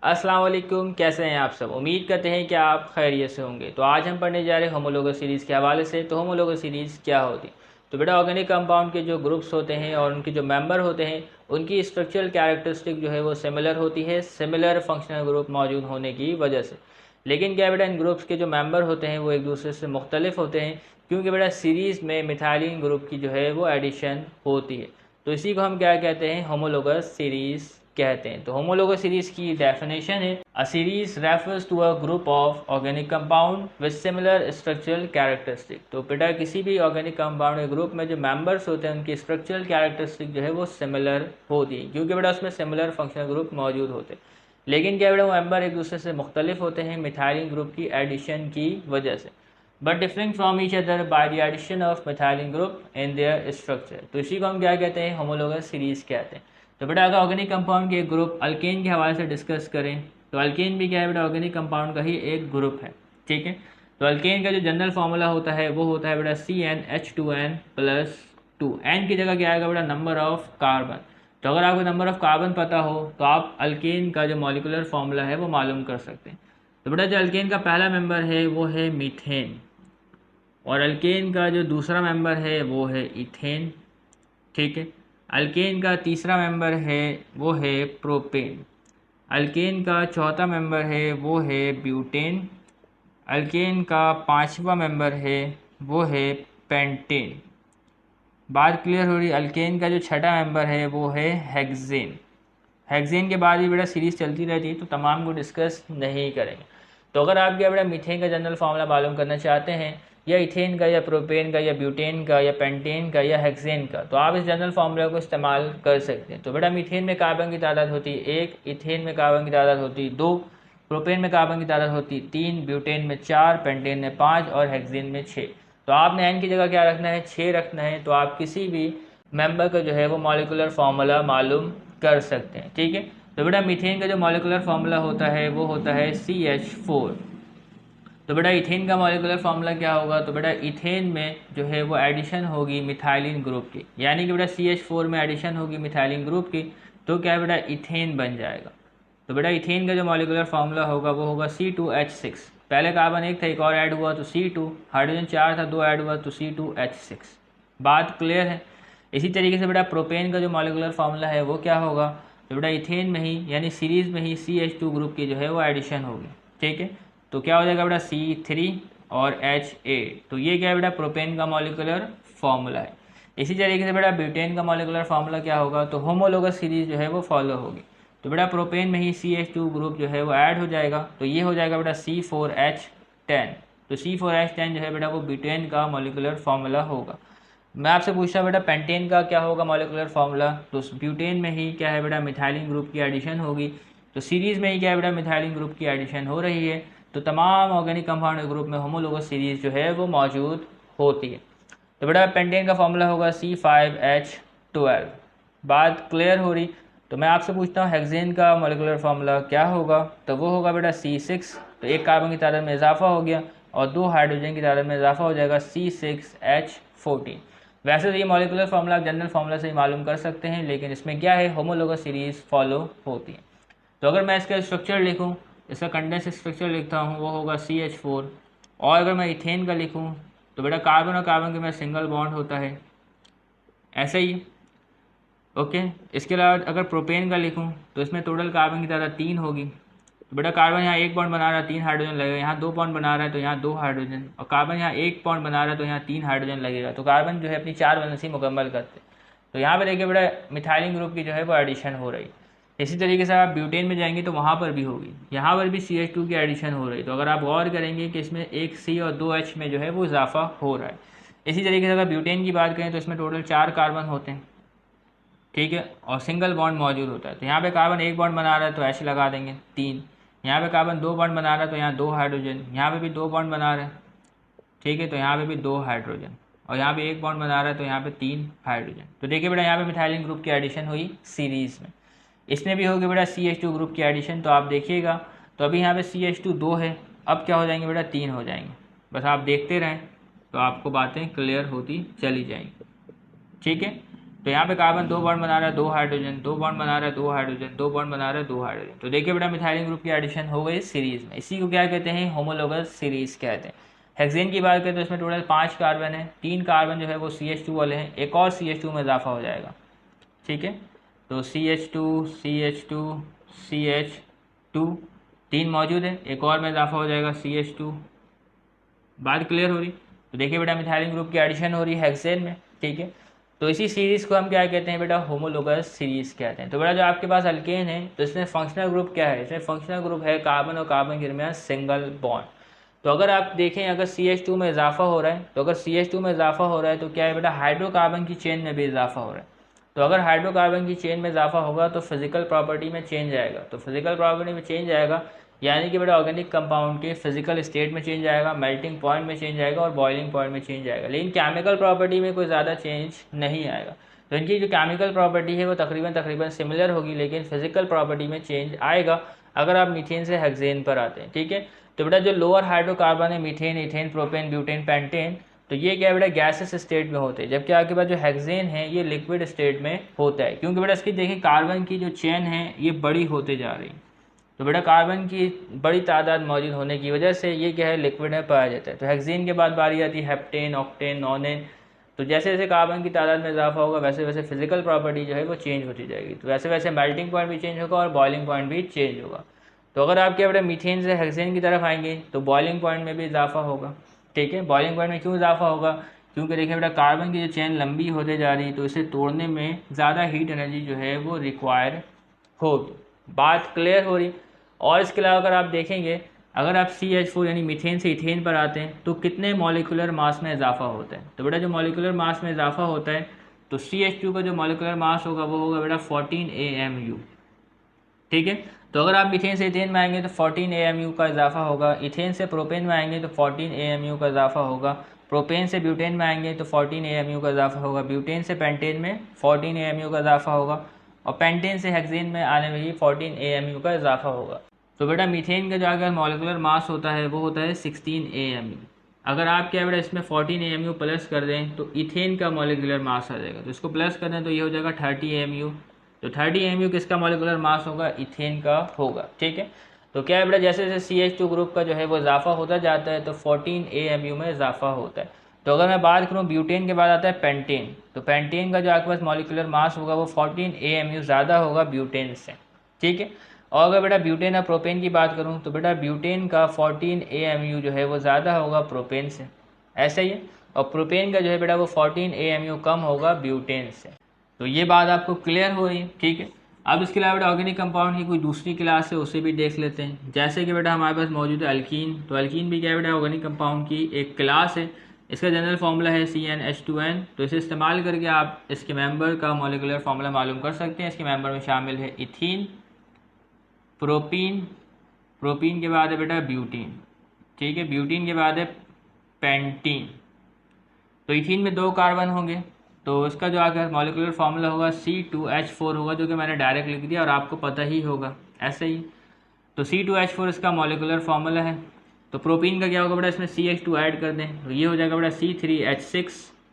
अस्सलाम वालेकुम, कैसे हैं आप सब। उम्मीद करते हैं कि आप खैरियत से होंगे। तो आज हम पढ़ने जा रहे हैं होमोलोगस सीरीज़ के हवाले से। तो होमोलोगस सीरीज़ क्या होती। तो बेटा ऑर्गेनिक कंपाउंड के जो ग्रुप्स होते हैं और उनके जो मेंबर होते हैं उनकी स्ट्रक्चरल कैरेक्टरिस्टिक जो है वो सिमिलर होती है, सिमिलर फंक्शनल ग्रुप मौजूद होने की वजह से। लेकिन क्या बेटा इन ग्रुप्स के जो मेंबर होते हैं वो एक दूसरे से मुख्तलिफ होते हैं, क्योंकि बेटा सीरीज़ में मिथाइलिन ग्रुप की जो है वो एडिशन होती है। तो इसी को हम क्या कहते हैं, होमोलोगस सीरीज़ कहते हैं। तो होमोलोगस सीरीज की डेफिनेशन है, a series refers to a group of organic compound with similar structural characteristic. तो बेटा किसी भी ऑर्गेनिक कंपाउंड के ग्रुप में जो मेंबर्स होते हैं उनकी स्ट्रक्चरल कैरेक्टरिस्टिक जो है वो सिमिलर होती है, क्योंकि बेटा उसमें सिमिलर फंक्शनल ग्रुप मौजूद होते हैं। लेकिन क्या बेटा वो मेंबर एक दूसरे से मुख्तलिफ होते हैं मिथाइलिन ग्रुप की एडिशन की वजह से, but differing from each other by the addition of methylene group in their structure. तो इसी को हम क्या कहते हैं, होमोलोगस सीरीज कहते हैं। तो बेटा अगर ऑर्गेनिक कंपाउंड के एक ग्रुप अल्केन के हवाले से डिस्कस करें तो अल्केन भी क्या है बेटा, ऑर्गेनिक कंपाउंड का ही एक ग्रुप है। ठीक है। तो अल्केन का जो जनरल फार्मूला होता है वो होता है बेटा CnH2n+2। एन की जगह क्या आएगा बेटा, नंबर ऑफ कार्बन। तो अगर आपको नंबर ऑफ कार्बन पता हो तो आप अल्केन का जो मॉलिकुलर फार्मूला है वो मालूम कर सकते हैं। तो बेटा जो अल्केन का पहला मेंबर है वो है मीथेन, और अल्केन का जो दूसरा मेंबर है वो है इथेन। ठीक है। अल्केन का तीसरा मेंबर है वो है प्रोपेन। अल्केन का चौथा मेंबर है वो है ब्यूटेन। अल्केन का पांचवा मेंबर है वो है पेंटेन। बात क्लियर हो रही। अल्केन का जो छठा मेंबर है वो है हेक्सेन। हेक्सेन के बाद भी बेटा सीरीज चलती रहती है, तो तमाम को डिस्कस नहीं करेंगे। तो अगर आप क्या बेटा मीथेन का जनरल फार्मूला मालूम करना चाहते हैं, या इथेन का, या प्रोपेन का, या ब्यूटेन का, या पेंटेन का, या हेक्सेन का, तो आप इस जनरल फार्मूला को इस्तेमाल कर सकते हैं। तो बेटा मीथेन में कार्बन की तादाद होती है 1, इथेन में कार्बन की तादाद होती है 2, प्रोपेन में कार्बन की तादाद होती है 3, ब्यूटेन में 4, पेंटेन में 5 और हेक्सेन में 6। तो आपने एन की जगह क्या रखना है, 6 रखना है। तो आप किसी भी मेंबर का जो है वो मॉलिकुलर फार्मूला मालूम कर सकते हैं। ठीक है। तो बेटा मीथेन का जो मॉलिकुलर फार्मूला होता है वो होता है CH4। तो बेटा इथेन का मॉलिकुलर फार्मूला क्या होगा, तो बेटा इथेन में जो है वो एडिशन होगी मिथाइलिन ग्रुप की, यानी कि बेटा CH4 में एडिशन होगी मिथाइलिन ग्रुप की, तो क्या बेटा इथेन बन जाएगा। तो बेटा इथेन का जो मॉलिकुलर फार्मूला होगा वो होगा C2H6। पहले कार्बन एक था, एक और ऐड हुआ तो C2, हाइड्रोजन 4 था, 2 ऐड हुआ तो C2H6। बात क्लियर है। इसी तरीके से बेटा प्रोपेन का जो मॉलिकुलर फार्मूला है वो क्या होगा, तो बेटा इथेन में ही यानी सीरीज में ही CH2 ग्रुप की जो है वो एडिशन होगी। ठीक है। तो क्या हो जाएगा बेटा C3 और H8। तो ये क्या है बेटा, प्रोपेन का मॉलिकुलर फार्मूला है। इसी तरीके से बेटा ब्यूटेन का मॉलिकुलर फार्मूला क्या होगा, तो होमोलोगस सीरीज जो है वो फॉलो होगी। तो बेटा प्रोपेन में ही CH2 ग्रुप जो है वो ऐड हो जाएगा, तो ये हो जाएगा बेटा C4H10। तो C4H10 जो है बेटा वो ब्यूटेन का मॉलिकुलर फार्मूला होगा। मैं आपसे पूछता बेटा पेंटेन का क्या होगा मॉलिकुलर फार्मूला, तो ब्यूटेन में ही क्या है बेटा, मिथाइलिन ग्रुप की एडिशन होगी। तो सीरीज में ही क्या है बेटा, मिथाइलिन ग्रुप की एडिशन हो रही है। तो तमाम ऑर्गेनिक कंपाउंड ग्रुप में होमोलोगस सीरीज जो है वो मौजूद होती है। तो बेटा पेंटेन का फार्मूला होगा C5H12। बात क्लियर हो रही। तो मैं आपसे पूछता हूँ हेक्सेन का मॉलिकुलर फार्मूला क्या होगा, तो वो होगा बेटा C6। तो एक कार्बन की तादाद में इजाफा हो गया और 2 हाइड्रोजन की तादाद में इजाफा हो जाएगा C6H14। वैसे तो ये मॉलिकुलर फार्मूला आप जनरल फार्मूला से ही मालूम कर सकते हैं, लेकिन इसमें क्या है, होमोलोगस सीरीज फॉलो होती है। तो अगर मैं इसका स्ट्रक्चर लिखूं, इसका कंडेंस स्ट्रक्चर लिखता हूं, वो होगा CH4। और अगर मैं इथेन का लिखूं तो बेटा कार्बन और कार्बन के में सिंगल बॉन्ड होता है, ऐसे ही। ओके। इसके अलावा अगर प्रोपेन का लिखूं तो इसमें टोटल कार्बन की तादाद 3 होगी। तो बेटा कार्बन यहाँ एक बॉन्ड बना रहा है, 3 हाइड्रोजन लगेगा। यहाँ 2 बॉन्ड बना रहा है तो यहाँ 2 हाइड्रोजन, और कार्बन यहाँ एक बॉन्ड बना रहा है तो यहाँ 3 हाइड्रोजन लगेगा। तो कार्बन जो है अपनी 4 वैलेंसी मुकम्मल करते। तो यहाँ पर देखिए बेटा मिथाइलिन ग्रुप की जो है वो एडिशन हो रही। इसी तरीके से आप ब्यूटेन में जाएंगे तो वहाँ पर भी होगी, यहाँ पर भी CH2 की एडिशन हो रही। तो अगर आप गौर करेंगे कि इसमें एक C और 2 H में जो है वो इजाफा हो रहा है। इसी तरीके से अगर ब्यूटेन की बात करें तो इसमें टोटल 4 कार्बन होते हैं। ठीक है। और सिंगल बॉन्ड मौजूद होता है। तो यहाँ पे कार्बन एक बॉन्ड बना रहा है तो H लगा देंगे 3। यहाँ पे कार्बन 2 बॉन्ड बना रहा है तो यहाँ 2 हाइड्रोजन। यहाँ पे भी 2 बॉन्ड बना रहा है। ठीक है। तो यहाँ पे भी 2 हाइड्रोजन, और यहाँ पे एक बॉन्ड बना रहा है तो यहाँ पे 3 हाइड्रोजन। तो देखिए बेटा यहाँ पे मिथाइलिन ग्रुप की एडिशन हुई सीरीज में। इसमें भी होगी बेटा CH2 ग्रुप की एडिशन। तो आप देखिएगा, तो अभी यहाँ पे CH2 2 है, अब क्या हो जाएंगे बेटा 3 हो जाएंगे। बस आप देखते रहें तो आपको बातें क्लियर होती चली जाएंगी। ठीक है। तो यहाँ पे कार्बन 2 बॉन्ड बना रहा है 2 हाइड्रोजन, 2 बॉन्ड बना रहा है 2 हाइड्रोजन, 2 बॉन्ड बना रहा है 2 हाइड्रोजन। तो देखिए बेटा मिथाइलिन ग्रुप की एडिशन हो गई सीरीज में। इसी को क्या कहते हैं, होमोलोगस सीरीज कहते हैं। हेक्सेन की बात करें तो इसमें टोटल 5 कार्बन है, 3 कार्बन जो है वो CH2 वाले हैं, एक और CH2 में इजाफा हो जाएगा। ठीक है, तो CH2 CH2 CH2 3 मौजूद है, एक और में इजाफा हो जाएगा CH2। बात क्लियर हो रही। तो देखिए बेटा मिथाइलिन ग्रुप की एडिशन हो रही है हेक्सेन में। ठीक है, तो इसी सीरीज़ को हम क्या कहते हैं बेटा, होमोलोगस सीरीज़ कहते हैं। तो बेटा जो आपके पास अल्केन है तो इसमें फंक्शनल ग्रुप क्या है, इसमें फंक्शनल ग्रुप है कार्बन और कार्बन के दरमियान सिंगल बॉन्ड। तो अगर आप देखें अगर CH2 में इजाफा हो रहा है, तो अगर CH2 में इजाफा हो रहा है तो क्या है बेटा, हाइड्रोकार्बन की चेन में भी इजाफा हो रहा है। तो अगर हाइड्रोकार्बन की चेन में इजाफा होगा तो फिजिकल प्रॉपर्टी में चेंज आएगा। तो फिजिकल प्रॉपर्टी में चेंज आएगा यानी कि बेटा ऑर्गेनिक कंपाउंड के फिजिकल स्टेट में चेंज आएगा, मेल्टिंग पॉइंट में चेंज आएगा और बॉइलिंग पॉइंट में चेंज आएगा, लेकिन केमिकल प्रॉपर्टी में कोई ज़्यादा चेंज नहीं आएगा। तो इनकी जो केमिकल प्रॉपर्टी है वो तकरीबन सिमिलर होगी, लेकिन फिजिकल प्रॉपर्टी में चेंज आएगा अगर आप मीथेन से हेक्सेन पर आते हैं। ठीक है, तो बेटा जो लोअर हाइड्रोकार्बन है methane, ethane, propane, butane, pentane, तो ये क्या है बेटा गैसेस स्टेट में होते हैं, जबकि आपके पास जो हेक्सेन है ये लिक्विड स्टेट में होता है। क्योंकि बेटा इसकी देखिए कार्बन की जो चेन है ये बड़ी होते जा रही है, तो बेटा कार्बन की बड़ी तादाद मौजूद होने की वजह से ये क्या है लिक्विड में पाया जाता है। तो हेक्सेन के बाद बारी आती है हेप्टेन, ऑक्टेन, नॉनेन। तो जैसे जैसे कार्बन की तादाद में इजाफा होगा वैसे वैसे फिजिकल प्रॉपर्टी जो है वो चेंज होती जाएगी, तो वैसे वैसे मेल्टिंग पॉइंट भी चेंज होगा और बॉइलिंग पॉइंट भी चेंज होगा। तो अगर आप क्या बेटा मीथेन से हेक्सेन की तरफ आएंगे तो बॉइलिंग पॉइंट में भी इजाफा होगा। ठीक है, बॉइलिंग पॉइंट में क्यों इजाफा होगा, क्योंकि देखिए बेटा कार्बन की जो चेन लंबी होते जा रही है तो इसे तोड़ने में ज़्यादा हीट एनर्जी जो है वो रिक्वायर होगी। बात क्लियर हो रही। और इसके अलावा अगर आप देखेंगे अगर आप CH4 यानी मीथेन से इथेन पर आते हैं तो कितने मॉलिकुलर मास में इजाफा होता है, तो बेटा जो मॉलिकुलर मास में इजाफा होता है तो CH2 का जो मॉलिकुलर मास होगा वो होगा बेटा 14 AMU। ठीक है, तो अगर आप मीथेन से इथेन में आएंगे तो 14 AMU का इजाफा होगा, इथेन से प्रोपेन में आएंगे तो 14 AMU का इजाफा होगा, प्रोपेन से ब्यूटेन में आएंगे तो 14 AMU का इजाफा होगा, ब्यूटेन से पेंटेन में 14 AMU का इजाफा होगा और पेंटेन से हेक्सेन में आने में ही 14 AMU का इजाफा होगा। तो बेटा मीथेन का जो अगर मॉलिकुलर मास होता है वो होता है 16 AMU। अगर आप क्या बेटा इसमें 14 AMU प्लस कर दें तो इथेन का मॉलिकुलर मास आ जाएगा, तो इसको प्लस कर दें तो ये हो जाएगा 30 AMU। तो 30 AMU किसका मॉलिकुलर मास होगा, इथेन का होगा। ठीक है, तो क्या है बेटा जैसे जैसे CH2 ग्रुप का जो है वो इजाफा होता जाता है तो 14 AMU में इजाफा होता है। तो अगर मैं बात करूँ ब्यूटेन के बाद आता है पेंटेन, तो पेंटेन का जो आपके पास मॉलिकुलर मास होगा वो 14 AMU ज़्यादा होगा ब्यूटेन से। ठीक है, और अगर बेटा ब्यूटेन और प्रोपेन की बात करूं तो बेटा ब्यूटेन का 14 AMU जो है वो ज़्यादा होगा प्रोपेन से, ऐसा ही है। और प्रोपेन का जो है बेटा वो 14 AMU कम होगा ब्यूटेन से। तो ये बात आपको क्लियर हो रही है। ठीक है, अब इसके अलावा बेटा ऑर्गेनिक कंपाउंड की कोई दूसरी क्लास है उसे भी देख लेते हैं। जैसे कि बेटा हमारे पास मौजूद है अल्कीन, तो अल्कीन भी क्या है बेटा ऑर्गेनिक कंपाउंड की एक क्लास है। इसका जनरल फार्मूला है CnH2n। तो इसे इस्तेमाल करके आप इसके मेंबर का मॉलिकुलर फार्मूला मालूम कर सकते हैं। इसके मेंबर में शामिल है इथीन, प्रोपीन, प्रोपीन के बाद है बेटा ब्यूटीन। ठीक है, ब्यूटीन के बाद है पेंटीन। तो इथीन में 2 कार्बन होंगे तो इसका जो आगे मॉलिकुलर फार्मूला होगा C2H4 होगा, जो कि मैंने डायरेक्ट लिख दिया और आपको पता ही होगा ऐसे ही। तो C2H4 इसका मॉलिकुलर फार्मूला है। तो प्रोपीन का क्या होगा बेटा, इसमें CH2 ऐड कर दें तो ये हो जाएगा बेटा C3H6।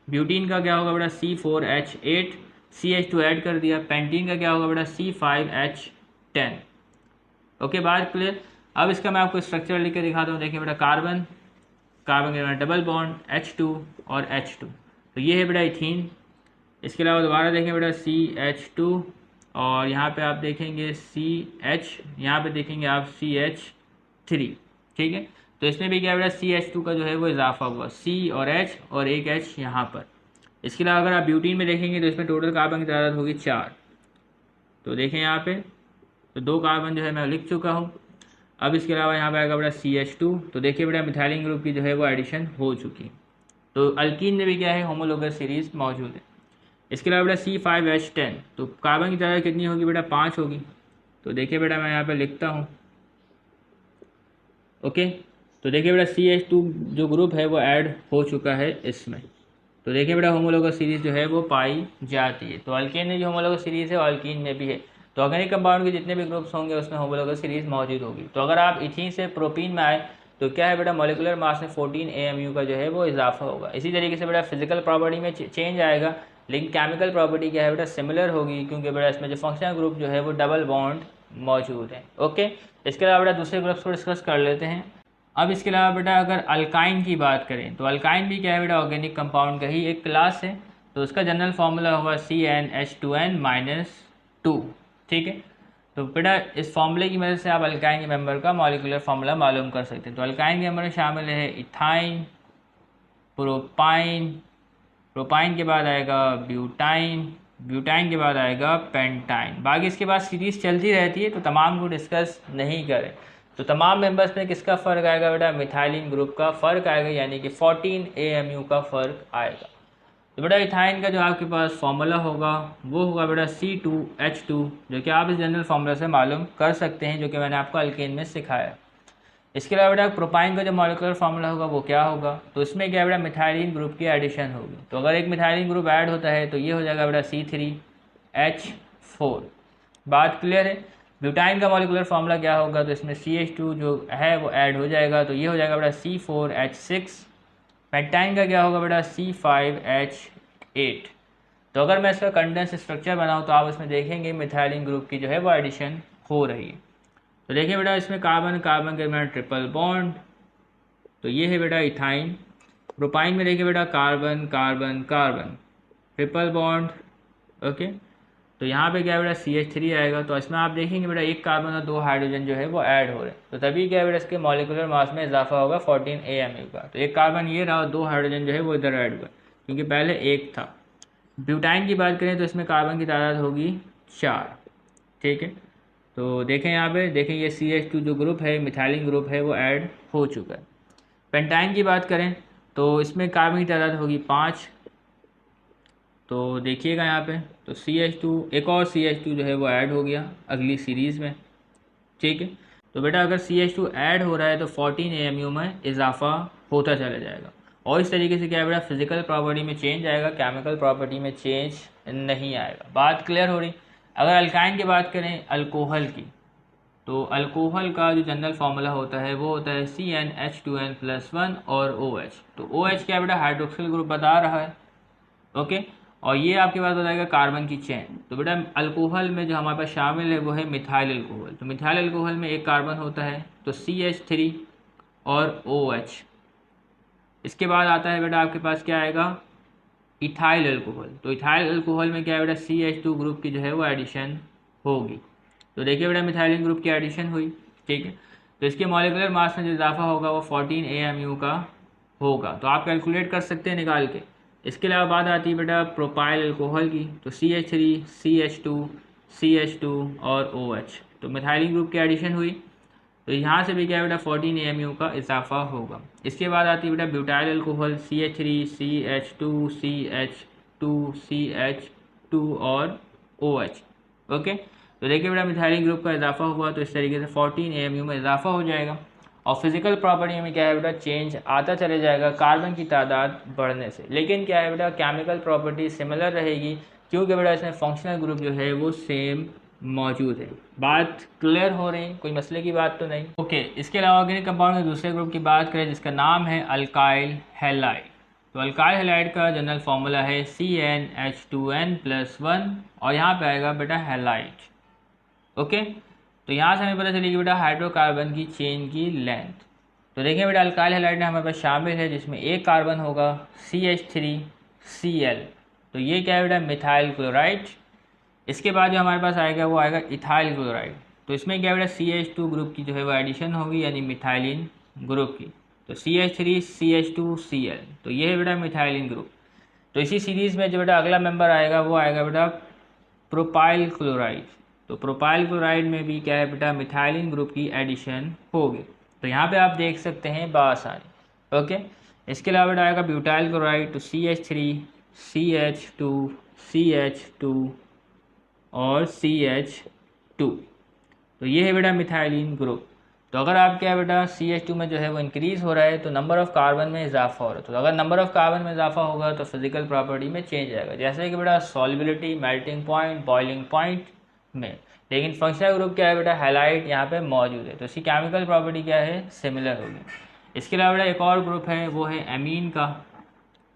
ब्यूटीन का क्या होगा बेटा C4H8, CH2 ऐड कर दिया। पेंटीन का क्या होगा बेटा C5H10। ओके, बात क्लियर। अब इसका मैं आपको स्ट्रक्चर लिख के दिखाता हूँ। देखिए बेटा कार्बन, कार्बन के डबल बॉन्ड H2 और H2, तो ये है बेटा इथीन। इसके अलावा दोबारा देखें बेटा CH2 और यहाँ पे आप देखेंगे CH, यहाँ पे देखेंगे आप CH3। ठीक है, तो इसमें भी क्या बेटा CH2 का जो है वो इजाफा हुआ, C और H और एक H यहाँ पर। इसके अलावा अगर आप ब्यूटीन में देखेंगे तो इसमें टोटल कार्बन की तादाद होगी 4। तो देखें यहाँ पे तो 2 कार्बन जो है मैं लिख चुका हूँ। अब इसके अलावा यहाँ पे आएगा बेटा CH2। तो देखिए बेटा मिथाइलिन ग्रुप की जो है वो एडिशन हो चुकी है। तो अल्कीन में भी क्या है होमोलोगस सीरीज मौजूद है। इसके अलावा बेटा C5H10, तो कार्बन की तादाद कितनी होगी बेटा 5 होगी। तो देखिए बेटा मैं यहाँ पे लिखता हूँ। ओके, तो देखिए बेटा CH2 जो ग्रुप है वो ऐड हो चुका है इसमें। तो देखिए बेटा होमोलोगस सीरीज जो है वो पाई जाती है। तो अल्कीन में जो होमोलोगस सीरीज है अल्कीन में भी है। तो ऑर्गेनिक कंपाउंड के जितने भी ग्रुप्स होंगे उसमें होमोलोगस सीरीज मौजूद होगी। तो अगर आप इथीन से प्रोपीन में आए तो क्या है बेटा मॉलिकुलर मास में 14 AMU का जो है वो इजाफा होगा। इसी तरीके से बेटा फिजिकल प्रॉपर्टी में चेंज आएगा, लेकिन केमिकल प्रॉपर्टी क्या है बेटा, सिमिलर होगी, क्योंकि बेटा इसमें जो फंक्शनल ग्रुप जो है वो डबल बॉन्ड मौजूद है। ओके, इसके अलावा बेटा दूसरे ग्रुप्स को डिस्कस कर लेते हैं। अब इसके अलावा बेटा अगर अल्काइन की बात करें तो अल्काइन भी क्या है बेटा, ऑर्गेनिक कंपाउंड का ही एक क्लास है। तो उसका जनरल फार्मूला होगा CnH2n-2। ठीक है, तो बेटा इस फॉर्मूले की मदद से आप अल्काइन के मेंबर का मॉलिक्यूलर फार्मूला मालूम कर सकते हैं। तो अल्काइन के मेंबर में शामिल है इथाइन, प्रोपाइन, प्रोपाइन के बाद आएगा ब्यूटाइन, ब्यूटाइन के बाद आएगा पेंटाइन। बाकी इसके बाद सीरीज चलती रहती है, तो तमाम को डिस्कस नहीं करें। तो तमाम मेंबर्स में किसका फ़र्क आएगा बेटा, मिथाइलिन ग्रुप का फ़र्क आएगा, यानी कि 14 AMU का फ़र्क आएगा। तो बेटा इथाइन का जो आपके पास फॉर्मूला होगा वो होगा बेटा C2H2, जो कि आप इस जनरल फार्मूला से मालूम कर सकते हैं, जो कि मैंने आपको अल्केन में सिखाया। इसके अलावा बेटा प्रोपाइन का जो मॉलिक्यूलर फार्मूला होगा वो क्या होगा, तो इसमें क्या बेटा मिथाइलिन ग्रुप की एडिशन होगी। तो अगर एक मिथाइलिन ग्रुप ऐड होता है तो ये हो जाएगा बेटा C3H4। बात क्लियर है। ब्यूटाइन का मॉलिक्यूलर फार्मूला क्या होगा, तो इसमें CH2 जो है वो ऐड हो जाएगा, तो ये हो जाएगा बेटा C4H6। पेंटाइन का क्या होगा बेटा C5H8। तो अगर मैं इसका कंडेंस स्ट्रक्चर बनाऊँ तो आप इसमें देखेंगे मिथाइलिन ग्रुप की जो है वो एडिशन हो रही है। तो देखिए बेटा इसमें कार्बन कार्बन के दरमियान ट्रिपल बॉन्ड, तो ये है बेटा इथाइन। प्रोपाइन में देखिए बेटा carbon carbon carbon triple bond. Okay, तो यहाँ पे क्या है बेटा CH3 आएगा। तो इसमें आप देखेंगे बेटा एक कार्बन और 2 हाइड्रोजन जो है वो ऐड हो रहे हैं, तो तभी क्या है बेटा इसके मॉलिक्यूलर मास में इजाफा होगा 14 AMU का। तो एक कार्बन ये रहा, 2 हाइड्रोजन जो है वो इधर ऐड हुआ, क्योंकि पहले एक था। ब्यूटाइन की बात करें तो इसमें कार्बन की तादाद होगी 4। ठीक है, तो देखें यहाँ पे, देखें ये CH2 जो ग्रुप है मिथाइलिन ग्रुप है वो ऐड हो चुका है। पेंटाइन की बात करें तो इसमें कार्बन की तादाद होगी 5। तो देखिएगा यहाँ पे, तो CH2 एक और CH2 जो है वो ऐड हो गया अगली सीरीज़ में। ठीक है, तो बेटा अगर CH2 ऐड हो रहा है तो 14 AMU में इजाफा होता चला जाएगा। और इस तरीके से क्या है बेटा फिजिकल प्रॉपर्टी में चेंज आएगा, केमिकल प्रॉपर्टी में चेंज नहीं आएगा। बात क्लियर हो रही। अगर अल्काइन की बात करें अल्कोहल की, तो अल्कोहल का जो जनरल फार्मूला होता है वो होता है CnH2n+1 और OH। तो OH क्या बेटा हाइड्रोक्सिल ग्रुप बता रहा है। ओके, और ये आपके पास बताएगा कार्बन की चेन। तो बेटा अल्कोहल में जो हमारे पास शामिल है वो है मिथाइल अल्कोहल। तो मिथाइल अल्कोहल में एक कार्बन होता है, तो CH3 और OH। इसके बाद आता है बेटा आपके पास क्या आएगा, इथाइल अल्कोहल। तो इथाइल अल्कोहल में क्या है बेटा CH2 ग्रुप की जो है वो एडिशन होगी। तो देखिए बेटा मिथाइलिन ग्रुप की एडिशन हुई। ठीक है, तो इसके मॉलिक्यूलर मास में जो इजाफा होगा वो 14 AMU का होगा। तो आप कैलकुलेट कर सकते हैं निकाल के। इसके अलावा बात आती है बेटा प्रोपाइल अल्कोहल की, तो CH3 CH2 CH2 और OH। तो मिथाइलिन ग्रुप की एडिशन हुई, तो यहाँ से भी क्या है बेटा 14 AMU का इजाफा होगा। इसके बाद आती है बेटा butyl alcohol, CH3 CH2 CH2 CH2 और OH। ओके, तो देखिए बेटा मिथाइलिन ग्रुप का इजाफा हुआ, तो इस तरीके से 14 AMU में इजाफा हो जाएगा। और फिजिकल प्रॉपर्टी में क्या है बेटा चेंज आता चले जाएगा कार्बन की तादाद बढ़ने से। लेकिन क्या है बेटा केमिकल प्रॉपर्टी सिमिलर रहेगी, क्योंकि बेटा इसमें फंक्शनल ग्रुप जो है वो सेम मौजूद है। बात क्लियर हो रही, कोई मसले की बात तो नहीं। ओके, इसके अलावा ऑर्गेनिक कंपाउंड के दूसरे ग्रुप की बात करें जिसका नाम है अल्काइल हैलाइड। तो अल्काइल हैलाइड का जनरल फार्मूला है CnH2n+1 और यहाँ पे आएगा बेटा हैलाइड। ओके, तो यहाँ से हमें पता चलेगी बेटा हाइड्रोकार्बन की चेन की लेंथ। तो देखिए बेटा अल्काइल हैलाइड में हमारे पास शामिल है जिसमें एक कार्बन होगा CH3Cl। तो ये क्या है बेटा मिथाइल क्लोराइड। इसके बाद जो हमारे पास आएगा वो आएगा इथाइल क्लोराइड। तो इसमें क्या बेटा CH2 ग्रुप की जो है वो एडिशन होगी, यानी मिथाइलिन ग्रुप की। तो CH3 CH2Cl, तो ये है बेटा मिथाइलिन ग्रुप। तो इसी सीरीज़ में जो बेटा अगला मेंबर आएगा वो आएगा बेटा प्रोपाइल क्लोराइड। तो प्रोपाइल क्लोराइड में भी क्या है बेटा मिथाइलिन ग्रुप की एडिशन होगी। तो यहाँ पे आप देख सकते हैं बासानी। ओके, इसके अलावा बेटा आएगा ब्यूटाइल क्लोराइड, तो CH3 CH2 CH2 और CH2। तो ये है बेटा मिथाइलिन ग्रुप। तो अगर आप क्या है बेटा CH2 में जो है वो इंक्रीज़ हो रहा है तो नंबर ऑफ़ कार्बन में इजाफा हो रहा है। तो अगर नंबर ऑफ़ कार्बन में इजाफा होगा तो फिजिकल प्रॉपर्टी में चेंज आएगा, जैसे कि बेटा solubility, melting point, boiling point में। लेकिन फंक्शनल ग्रुप क्या है बेटा हैलाइड यहाँ पे मौजूद है, तो इसकी केमिकल प्रॉपर्टी क्या है सिमिलर होगी। इसके अलावा बेटा एक और ग्रुप है वो है एमीन का।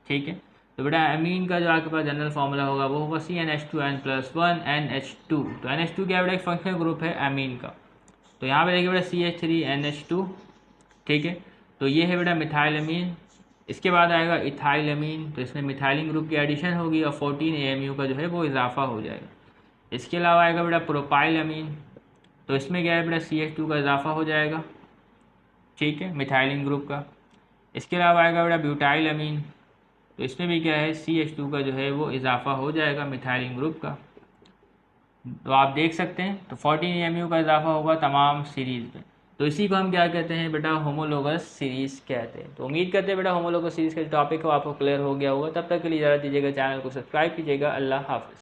ठीक है, तो बेटा एमीन का जो आपके पास जनरल फार्मूला होगा वो होगा CnH2n+1 NH2। तो NH2 क्या बेटा एक फंक्शनल ग्रुप है एमीन का। तो यहाँ पे देखिए बेटा CH3NH2, ठीक है। तो ये है बेटा मिथाइल अमीन। इसके बाद आएगा इथाइल अमीन, तो इसमें मिथाइलिन ग्रुप की एडिशन होगी और 14 AMU का जो है वो इजाफा हो जाएगा। इसके अलावा आएगा बेटा प्रोपाइल अमीन, तो इसमें क्या है बेटा CH2 का इजाफा हो जाएगा, ठीक है, मिथाइलिन ग्रुप का। इसके अलावा आएगा बेटा ब्यूटाइल अमीन, तो इसमें भी क्या है CH2 का जो है वो इजाफा हो जाएगा मिथाइलिन ग्रुप का। तो आप देख सकते हैं तो 14 AMU का इजाफा होगा तमाम सीरीज़ में। तो इसी को हम क्या कहते हैं बेटा होमोलोगस सीरीज़ कहते हैं। तो उम्मीद करते हैं बेटा होमोलोगस सीरीज़ का जो टॉपिक है वो आपको क्लियर हो गया होगा। तब तक के लिए ज़्यादा दीजिएगा, चैनल को सब्सक्राइब कीजिएगा। अल्लाह हाफ़िज़।